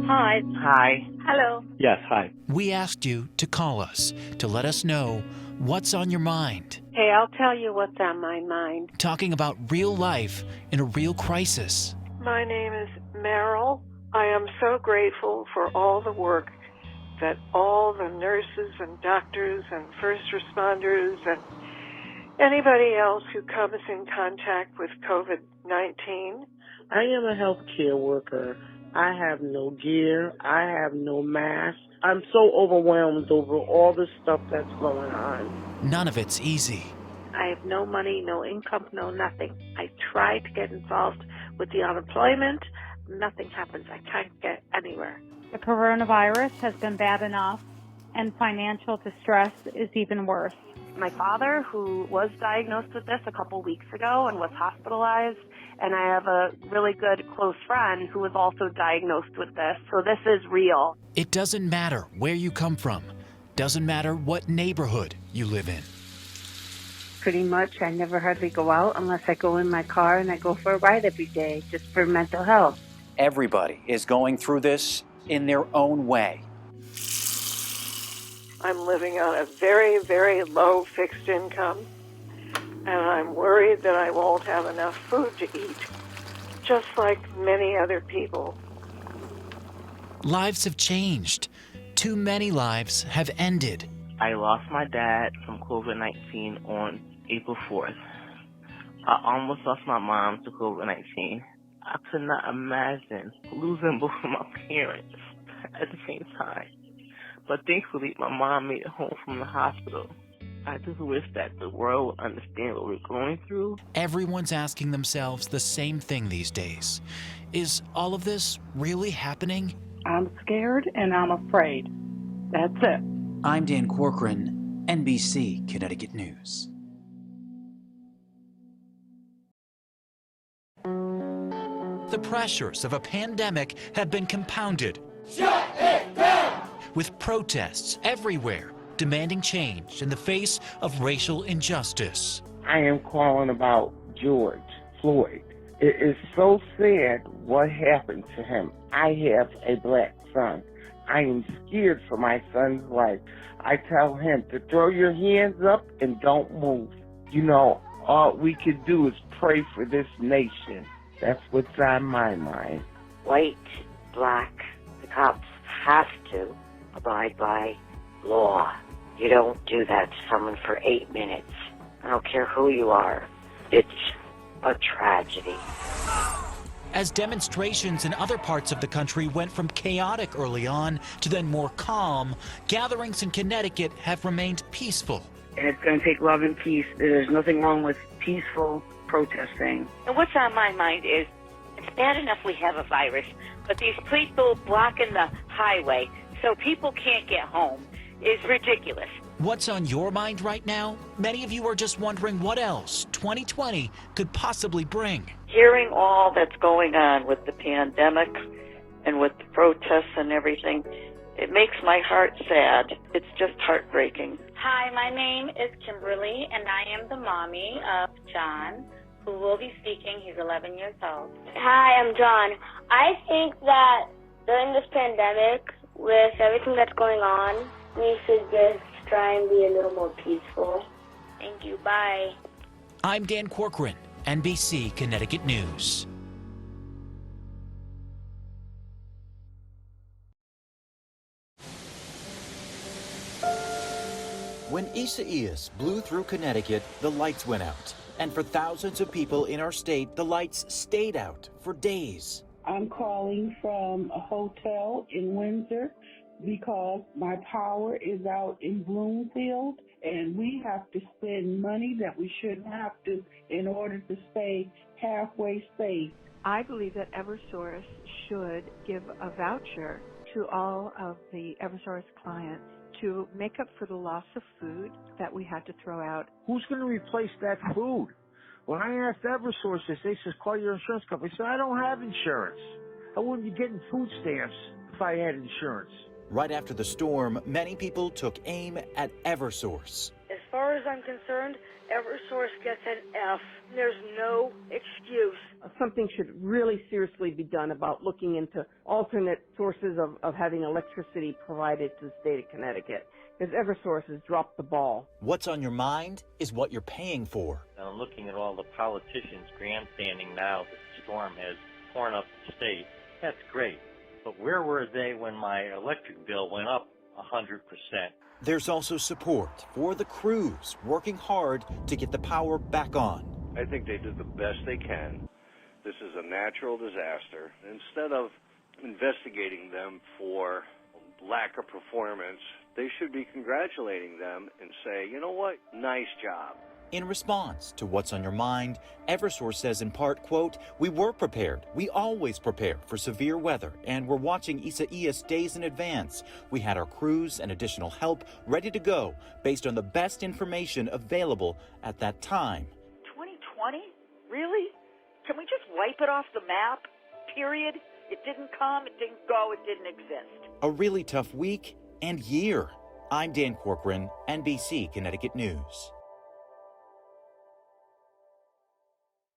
Hi. Hi. Hello. Yes, hi. We asked you to call us to let us know what's on your mind. Hey, I'll tell you what's on my mind. Talking about real life in a real crisis. My name is Murrow. I am so grateful for all the work that all the nurses and doctors and first responders and anybody else who comes in contact with COVID-19. I am a healthcare worker. I have no gear. I have no mask. I'm so overwhelmed over all the stuff that's going on. None of it's easy. I have no money, no income, no nothing. I try to get involved with the unemployment. Nothing happens. I can't get anywhere. The coronavirus has been bad enough, and financial distress is even worse. My father, who was diagnosed with this a couple weeks ago and was hospitalized, and I have a really good close friend who was also diagnosed with this, so this is real. It doesn't matter where you come from. Doesn't matter what neighborhood you live in. Pretty much, I never hardly go out unless I go in my car and I go for a ride every day just for mental health. Everybody is going through this in their own way. I'm living on a very, very low fixed income, and I'm worried that I won't have enough food to eat, just like many other people. Lives have changed. Too many lives have ended. I lost my dad from COVID-19 on April 4th. I almost lost my mom to COVID-19. I could not imagine losing both of my parents at the same time. But thankfully, my mom made it home from the hospital. I just wish that the world would understand what we're going through. Everyone's asking themselves the same thing these days. Is all of this really happening? I'm scared and I'm afraid. That's it. I'm Dan Corcoran, NBC Connecticut News. The pressures of a pandemic have been compounded. Shut it down! With protests everywhere demanding change in the face of racial injustice. I am calling about George Floyd. It is so sad what happened to him. I have a black son. I am scared for my son's life. I tell him to throw your hands up and don't move. You know, all we could do is pray for this nation. That's what's on my mind. White, black, the cops have to abide by law. You don't do that to someone for 8 minutes. I don't care who you are. It's a tragedy. As demonstrations in other parts of the country went from chaotic early on to then more calm, gatherings in Connecticut have remained peaceful. And it's going to take love and peace. There's nothing wrong with peaceful protesting. And what's on my mind is, it's bad enough we have a virus, but these people blocking the highway so people can't get home is ridiculous. What's on your mind right now? Many of you are just wondering what else 2020 could possibly bring. Hearing all that's going on with the pandemic and with the protests and everything, it makes my heart sad. It's just heartbreaking. Hi, my name is Kimberly, and I am the mommy of John, who will be speaking. He's 11 years old. Hi, I'm John. I think that during this pandemic, with everything that's going on, we should just try and be a little more peaceful. Thank you. Bye. I'm Dan Corcoran, NBC Connecticut News. When Isaias blew through Connecticut, the lights went out. And for thousands of people in our state, the lights stayed out for days. I'm calling from a hotel in Windsor because my power is out in Bloomfield, and we have to spend money that we shouldn't have to in order to stay halfway safe. I believe that Eversource should give a voucher to all of the Eversource clients to make up for the loss of food that we had to throw out. Who's going to replace that food? When I asked Eversource this, they said, call your insurance company. I said, I don't have insurance. I wouldn't be getting food stamps if I had insurance. Right after the storm, many people took aim at Eversource. As far as I'm concerned, Eversource gets an F. There's no excuse. Something should really seriously be done about looking into alternate sources of having electricity provided to the state of Connecticut, because Eversource has dropped the ball. What's on your mind is what you're paying for. I'm looking at all the politicians grandstanding now that the storm has torn up the state. That's great. But where were they when my electric bill went up 100%? There's also support for the crews working hard to get the power back on. I think they did the best they can. This is a natural disaster. Instead of investigating them for lack of performance, they should be congratulating them and say, you know what, nice job. In response to what's on your mind, Eversource says in part, quote, "We were prepared. We always prepare for severe weather, and we're watching Isaias days in advance. We had our crews and additional help ready to go based on the best information available at that time." 2020? Really? Can we just wipe it off the map? Period? It didn't come, it didn't go, it didn't exist. A really tough week and year. I'm Dan Corcoran, NBC Connecticut News.